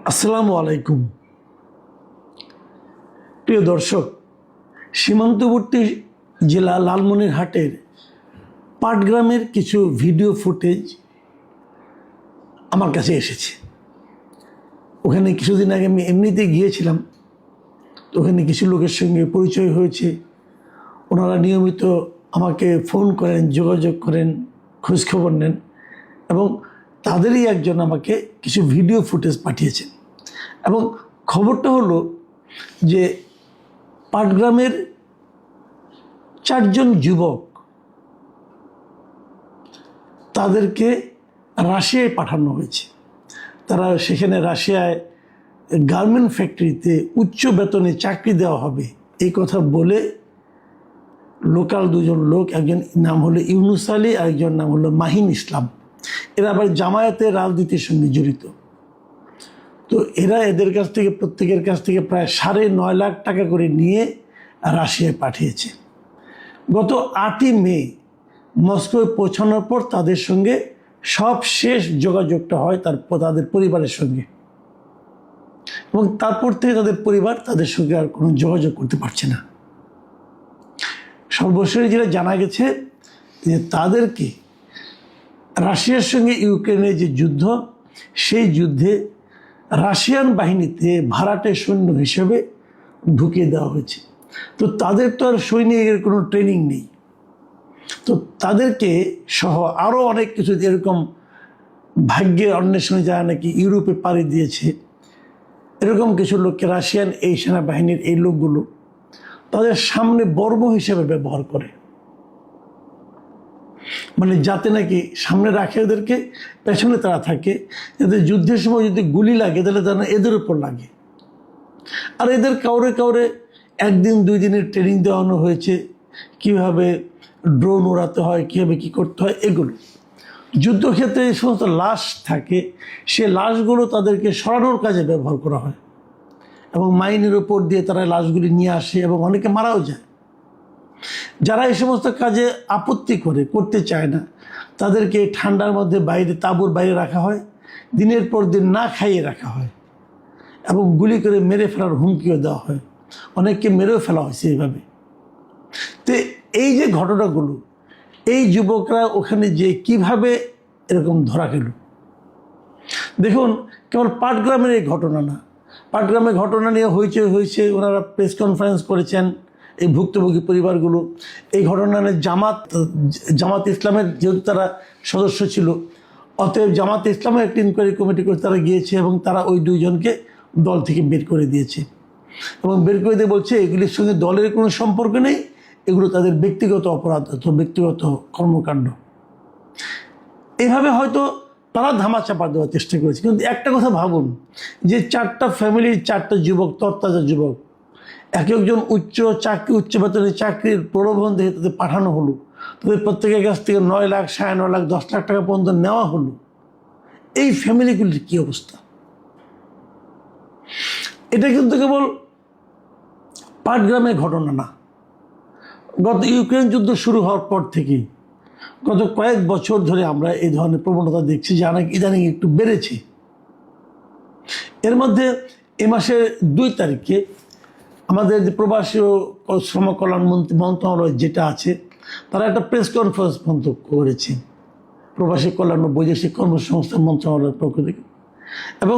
আসসালামু আলাইকুম। প্রিয় দর্শক, সীমান্তবর্তী জেলা লালমনিরহাটের পাটগ্রামের কিছু ভিডিও ফুটেজ আমার কাছে এসেছে। ওখানে কিছুদিন আগে আমি এমনিতে গিয়েছিলাম, তো ওখানে কিছু লোকের সঙ্গে পরিচয় হয়েছে। ওনারা নিয়মিত আমাকে ফোন করেন, যোগাযোগ করেন, খোঁজখবর নেন এবং তাদেরই একজন আমাকে কিছু ভিডিও ফুটেজ পাঠিয়েছেন। এবং খবরটা হলো যে পাটগ্রামের 4 জন যুবক, তাদেরকে রাশিয়ায় পাঠানো হয়েছে। তারা সেখানে রাশিয়ায় গার্মেন্ট ফ্যাক্টরিতে উচ্চ বেতনে চাকরি দেওয়া হবে এই কথা বলে লোকাল 2 জন লোক, একজন নাম হলো ইউনুস আলী আর একজন নাম হলো মাহিন ইসলাম, এরা আবার জামায়াতের রাজনীতির সঙ্গে জড়িত। তো এরা এদের কাছ থেকে, প্রত্যেকের কাছ থেকে প্রায় 9.5 লাখ টাকা করে নিয়ে রাশিয়ায় পাঠিয়েছে। গত 8ই মে মস্কোয় পৌঁছানোর পর তাদের সঙ্গে সব শেষ যোগাযোগটা হয় তাদের পরিবারের সঙ্গে, এবং তারপর থেকে তাদের পরিবার তাদের সঙ্গে আর কোনো যোগাযোগ করতে পারছে না। সর্বশেষ যেটা জানা গেছে যে তাদেরকে রাশিয়ার সঙ্গে ইউক্রেনের যে যুদ্ধ, সেই যুদ্ধে রাশিয়ান বাহিনীতে ভাড়াটে সৈন্য হিসেবে ঢুকিয়ে দেওয়া হয়েছে। তো তাদের তো আর সৈনিকের কোনো ট্রেনিং নেই। তো তাদেরকে সহ আরও অনেক কিছু, এরকম ভাগ্যের অন্বেষণে যারা নাকি ইউরোপে পাড়ি দিয়েছে, এরকম কিছু লোককে রাশিয়ান এই সেনাবাহিনীর এই লোকগুলো তাদের সামনে বর্ম হিসেবে ব্যবহার করে, মানে যাতে নাকি সামনে রাখে ওদেরকে, পেছনে তারা থাকে, যাতে যুদ্ধের সময় যদি গুলি লাগে তাহলে যেন এদের উপর লাগে। আর এদের কাউরে কাউরে 1 দিন 2 দিনের ট্রেনিং দেওয়ানো হয়েছে, কীভাবে ড্রোন উড়াতে হয়, কীভাবে কী করতে হয়। এগুলো যুদ্ধক্ষেত্রে যে সমস্ত লাশ থাকে, সে লাশগুলো তাদেরকে সরানোর কাজে ব্যবহার করা হয়, এবং মাইনের ওপর দিয়ে তারা লাশগুলি নিয়ে আসে এবং অনেকে মারাও যায়। যারা এই সমস্ত কাজে আপত্তি করতে চায় না, তাদেরকে ঠান্ডার মধ্যে বাইরে, তাঁবুর বাইরে রাখা হয়, দিনের পর দিন না খাইয়ে রাখা হয় এবং গুলি করে মেরে ফেলার হুমকিও দেওয়া হয়। অনেককে মেরেও ফেলা হয়েছে এইভাবে। তো এই যে ঘটনাগুলো, এই যুবকরা ওখানে যে কিভাবে এরকম ধরা গেল, দেখুন, কেবল পাটগ্রামের এই ঘটনা না, পাটগ্রামের ঘটনা নিয়ে হয়েছে, ওনারা প্রেস কনফারেন্স করেছেন এই ভুক্তভোগী পরিবারগুলো। এই ঘটনা নিয়ে জামাত ইসলামের যেহেতু তারা সদস্য ছিল, অতএব জামাত ইসলামের একটি ইনকোয়ারি কমিটি করে তারা গিয়েছে এবং তারা ওই 2 জনকে দল থেকে বের করে দিয়েছে। এবং বের করে দিয়ে বলছে এগুলির সঙ্গে দলের কোনো সম্পর্ক নেই, এগুলো তাদের ব্যক্তিগত অপরাধ অথবা ব্যক্তিগত কর্মকাণ্ড। এইভাবে হয়তো তারা ধামাচাপা দেওয়ার চেষ্টা করেছে। কিন্তু একটা কথা ভাবুন, যে 4টা ফ্যামিলির 4টা যুবক, তরতাজা যুবক, একজন উচ্চ বেতনের চাকরির প্রলোভন দেখে তাদের পাঠানো হলো, তাদের প্রত্যেকের কাছ থেকে 9 লাখ, 9.5 লাখ, 10 লাখ টাকা পর্যন্ত নেওয়া হলো। এই ফ্যামিলিগুলির কী অবস্থা! এটা কিন্তু কেবল পাটগ্রামের ঘটনা না, গত ইউক্রেন যুদ্ধ শুরু হওয়ার পর থেকেই গত কয়েক বছর ধরে আমরা এই ধরনের প্রবণতা দেখছি, যা নাকি ইদানিং একটু বেড়েছে। এর মধ্যে এ মাসের 2 তারিখে আমাদের যে প্রবাসী ও শ্রম কল্যাণ মন্ত্রণালয় যেটা আছে, তারা একটা প্রেস কনফারেন্স বন্ধ করেছে, প্রবাসী কল্যাণ ও বৈদেশিক কর্মসংস্থান মন্ত্রণালয়ের পক্ষ থেকে। এবং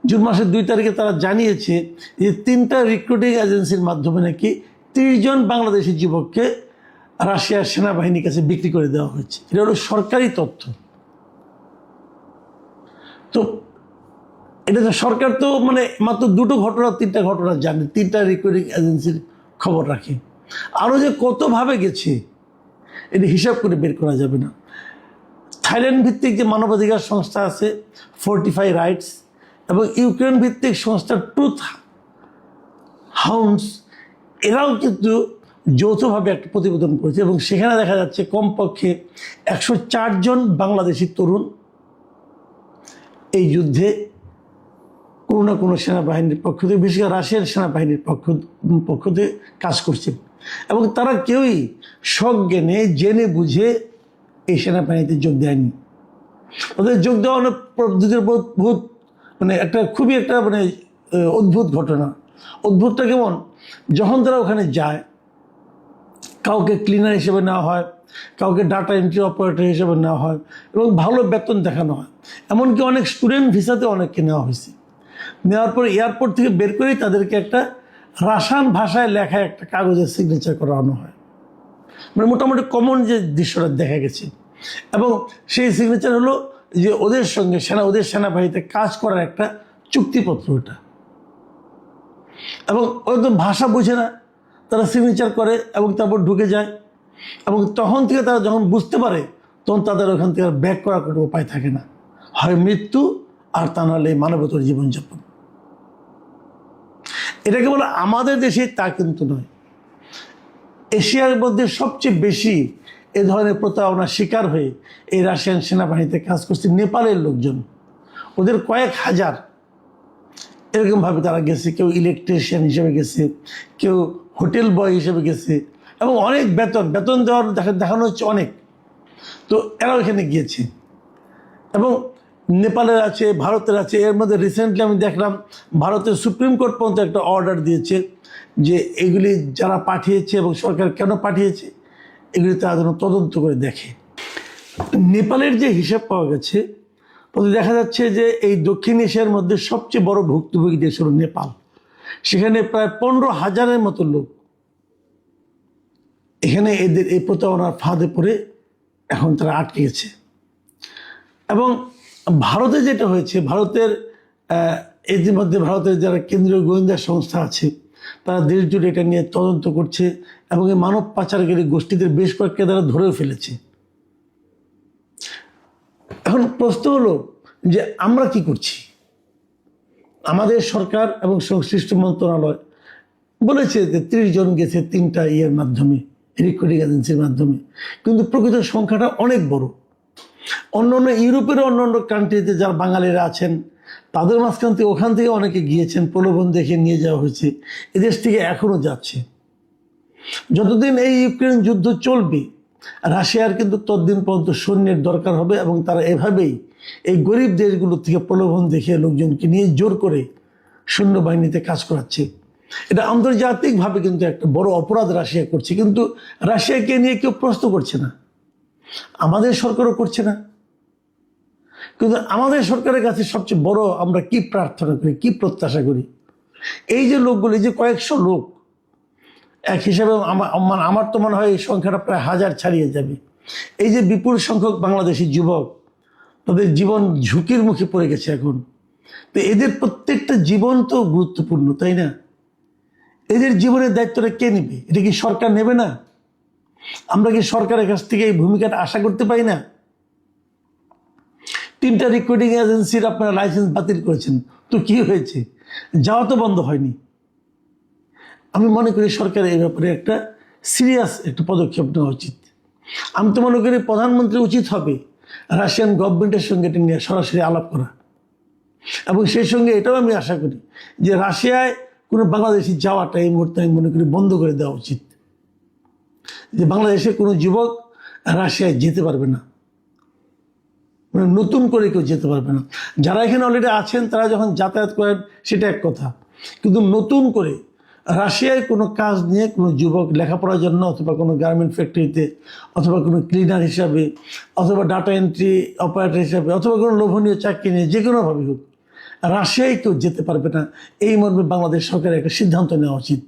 জুন মাসের 2 তারিখে তারা জানিয়েছে যে 3টা রিক্রুটিং এজেন্সির মাধ্যমে নাকি 30 জন বাংলাদেশি যুবককে রাশিয়ার সেনাবাহিনীর কাছে বিক্রি করে দেওয়া হয়েছে। এটা হলো সরকারি তথ্য। তো এটা তো সরকার তো মানে মাত্র 2টো ঘটনা, 3টা ঘটনা জানে, 3টা রিক্রুটিং এজেন্সির খবর রাখে। আরও যে কতভাবে গেছে এটা হিসাব করে বের করা যাবে না। থাইল্যান্ড ভিত্তিক যে মানবাধিকার সংস্থা আছে, ফোর্টিফাই রাইটস, এবং ইউক্রেন ভিত্তিক সংস্থা ট্রুথ হাউন্ডস, এরাও কিন্তু যৌথভাবে একটা প্রতিবেদন করেছে এবং সেখানে দেখা যাচ্ছে কমপক্ষে 104 জন বাংলাদেশি তরুণ এই যুদ্ধে কোনো না কোনো সেনাবাহিনীর পক্ষ থেকে, বিশেষ করে রাশিয়ার সেনাবাহিনীর পক্ষ থেকে কাজ করছে। এবং তারা কেউই সজ্ঞানে জেনে বুঝে এই সেনাবাহিনীতে যোগ দেয়নি। ওদের যোগ দেওয়ানোর পদ্ধতির বহুত মানে একটা খুবই একটা মানে অদ্ভুত ঘটনা। অদ্ভুতটা কেমন, যখন তারা ওখানে যায় কাউকে ক্লিনার হিসেবে নেওয়া হয়, কাউকে ডাটা এন্ট্রি অপারেটর হিসেবে নেওয়া হয় এবং ভালো বেতন দেখানো হয়। এমনকি অনেক স্টুডেন্ট ভিসাতে অনেককে নেওয়া হয়েছে। নেওয়ার পরে এয়ারপোর্ট থেকে বের করেই তাদেরকে একটা রাসায়ন ভাষায় লেখা একটা কাগজে সিগনেচার করানো হয়। মানে মোটামুটি কমন যে দৃশ্যটা দেখা গেছে। এবং সেই সিগনেচার হলো যে ওদের সঙ্গে ওদের সেনাবাহিনীতে কাজ করার একটা চুক্তিপত্র ওটা। এবং ওদের ভাষা বোঝে না, তারা সিগনেচার করে এবং তারপর ঢুকে যায়। এবং তখন থেকে তারা যখন বুঝতে পারে তখন তাদের ওখান থেকে ব্যাক করার কোনো উপায় থাকে না, হয় মৃত্যু আর তা নাহলে মানবতার জীবনযাপন। এটা কেবল আমাদের দেশে তা কিন্তু নয়, এশিয়ার মধ্যে সবচেয়ে বেশি এ ধরনের প্রতারণার শিকার হয়ে এই রাশিয়ান সেনাবাহিনীতে কাজ করছে নেপালের লোকজন। ওদের কয়েক হাজার এরকমভাবে তারা গেছে, কেউ ইলেকট্রিশিয়ান হিসেবে গেছে, কেউ হোটেল বয় হিসেবে গেছে এবং অনেক বেতন দেওয়ার দেখানো হচ্ছে অনেক। তো এরাও এখানে গিয়েছে এবং নেপালের আছে, ভারতের আছে। এর মধ্যে রিসেন্টলি আমি দেখলাম ভারতের সুপ্রিম কোর্ট পর্যন্ত একটা অর্ডার দিয়েছে যে এগুলি যারা পাঠিয়েছে এবং সরকার কেন পাঠিয়েছে এগুলি তারা যেন তদন্ত করে দেখে। নেপালের যে হিসাব পাওয়া গেছে তাতে দেখা যাচ্ছে যে এই দক্ষিণ এশিয়ার মধ্যে সবচেয়ে বড় ভুক্তভোগী দেশ হল নেপাল। সেখানে প্রায় 15,000-এর মতো লোক এখানে এদের এই প্রতারণার ফাঁদে পড়ে এখন তারা আটকে গেছে। এবং ভারতে যেটা হয়েছে, ভারতের ইতিমধ্যে ভারতের যারা কেন্দ্রীয় গোয়েন্দা সংস্থা আছে তারা দেশ জুড়ে এটা নিয়ে তদন্ত করছে এবং এই মানব পাচারকারী গোষ্ঠীদের বেশ কয়েককে তারা ধরেও ফেলেছে। এখন প্রশ্ন হলো যে আমরা কি করছি? আমাদের সরকার এবং সংশ্লিষ্ট মন্ত্রণালয় বলেছে যে 30 জন গেছে 3টা ইয়ের মাধ্যমে, রিক্রুটিং এজেন্সির মাধ্যমে, কিন্তু প্রকৃত সংখ্যাটা অনেক বড়। অন্যান্য ইউরোপের অন্যান্য কান্ট্রিতে যারা বাঙালিরা আছেন তাদের মাঝখান থেকে ওখান থেকে অনেকে গিয়েছেন, প্রলোভন দেখে নিয়ে যাওয়া হয়েছে, এদেশ থেকে এখনও যাচ্ছে। যতদিন এই ইউক্রেন যুদ্ধ চলবে রাশিয়ার কিন্তু ততদিন পর্যন্ত সৈন্যের দরকার হবে এবং তারা এভাবেই এই গরিব দেশগুলো থেকে প্রলোভন দেখে লোকজনকে নিয়ে জোর করে সৈন্যবাহিনীতে কাজ করাচ্ছে। এটা আন্তর্জাতিকভাবে কিন্তু একটা বড় অপরাধ রাশিয়া করছে, কিন্তু রাশিয়াকে নিয়ে কেউ প্রশ্ন করছে না, আমাদের সরকারও করছে না। কিন্তু আমাদের সরকারের কাছে সবচেয়ে বড় আমরা কি প্রার্থনা করি, কি প্রত্যাশা করি? এই যে লোকগুলো, এই যে কয়েকশো লোক, এক হিসাবে আমার তো মনে হয় এই সংখ্যাটা প্রায় 1000 ছাড়িয়ে যাবে। এই যে বিপুল সংখ্যক বাংলাদেশি যুবক তাদের জীবন ঝুঁকির মুখে পড়ে গেছে এখন, তো এদের প্রত্যেকটা জীবন তো গুরুত্বপূর্ণ, তাই না? এদের জীবনের দায়িত্বটা কে নেবে? এটা কি সরকার নেবে না? আমরা কি সরকারের কাছ থেকে এই ভূমিকাটা আশা করতে পারি না? 3টা রিক্রুটিং এজেন্সির আপনারা লাইসেন্স বাতিল করেছেন, তো কি হয়েছে? যাওয়া তো বন্ধ হয়নি। আমি মনে করি সরকারের এই ব্যাপারে একটা সিরিয়াস একটা পদক্ষেপ নেওয়া উচিত। আমি তো মনে করি প্রধানমন্ত্রী উচিত হবে রাশিয়ান গভর্নমেন্টের সঙ্গে এটা নিয়ে সরাসরি আলাপ করা, এবং সেই সঙ্গে এটাও আমি আশা করি যে রাশিয়ায় কোনো বাংলাদেশি যাওয়াটা এই মুহূর্তে আমি মনে করি বন্ধ করে দেওয়া উচিত, যে বাংলাদেশের কোনো যুবক রাশিয়ায় যেতে পারবে না, মানে নতুন করে কেউ যেতে পারবে না। যারা এখানে অলরেডি আছেন তারা যখন যাতায়াত করেন সেটা এক কথা, কিন্তু নতুন করে রাশিয়ায় কোনো কাজ নিয়ে কোনো যুবক লেখাপড়ার জন্য অথবা কোনো গার্মেন্ট ফ্যাক্টরিতে অথবা কোনো ক্লিনার হিসাবে অথবা ডাটা এন্ট্রি অপারেটর হিসাবে অথবা কোনো লোভনীয় চাকরি নিয়ে যে কোনোভাবে হোক রাশিয়ায় কেউ যেতে পারবে না, এই মর্মে বাংলাদেশ সরকারের একটা সিদ্ধান্ত নেওয়া উচিত,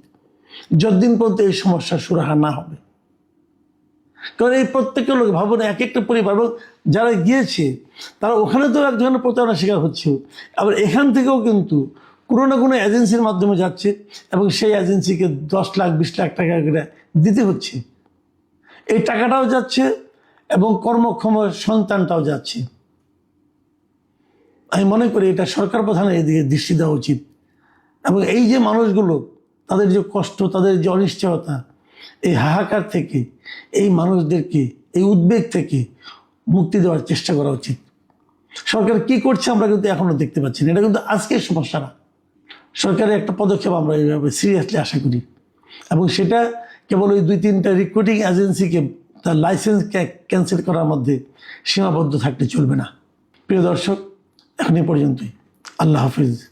যতদিন পর্যন্ত এই সমস্যার সুরাহা না হবে। কারণ এই প্রত্যেকটা লোক ভাবুন, এক একটা পরিবার যারা গিয়েছে তারা ওখানে তো এক ধরনের প্রতারণার শিকার হচ্ছে, আবার এখান থেকেও কিন্তু কোনো না কোনো এজেন্সির মাধ্যমে যাচ্ছে এবং সেই এজেন্সিকে 10 লাখ 20 লাখ টাকা করে দিতে হচ্ছে। এই টাকাটাও যাচ্ছে এবং কর্মক্ষম সন্তানটাও যাচ্ছে। আমি মনে করি এটা সরকার প্রধানের এদিকে দৃষ্টি দেওয়া উচিত, এবং এই যে মানুষগুলো তাদের যে কষ্ট, তাদের যে অনিশ্চয়তা, এই হাহাকার থেকে এই মানুষদেরকে এই উদ্বেগ থেকে মুক্তি দেওয়ার চেষ্টা করা উচিত। সরকার কি করছে আমরা কিন্তু এখনো দেখতে পাচ্ছি না, এটা কিন্তু আজকের সমস্যা না। সরকারের একটা পদক্ষেপ আমরা এইভাবে সিরিয়াসলি আশা করি, এবং সেটা কেবল ওই 2-3টা রিক্রুটিং এজেন্সিকে তার লাইসেন্স ক্যান্সেল করার মধ্যে সীমাবদ্ধ থাকতে চলবে না। প্রিয় দর্শক, এখন এই পর্যন্তই। আল্লাহ হাফিজ।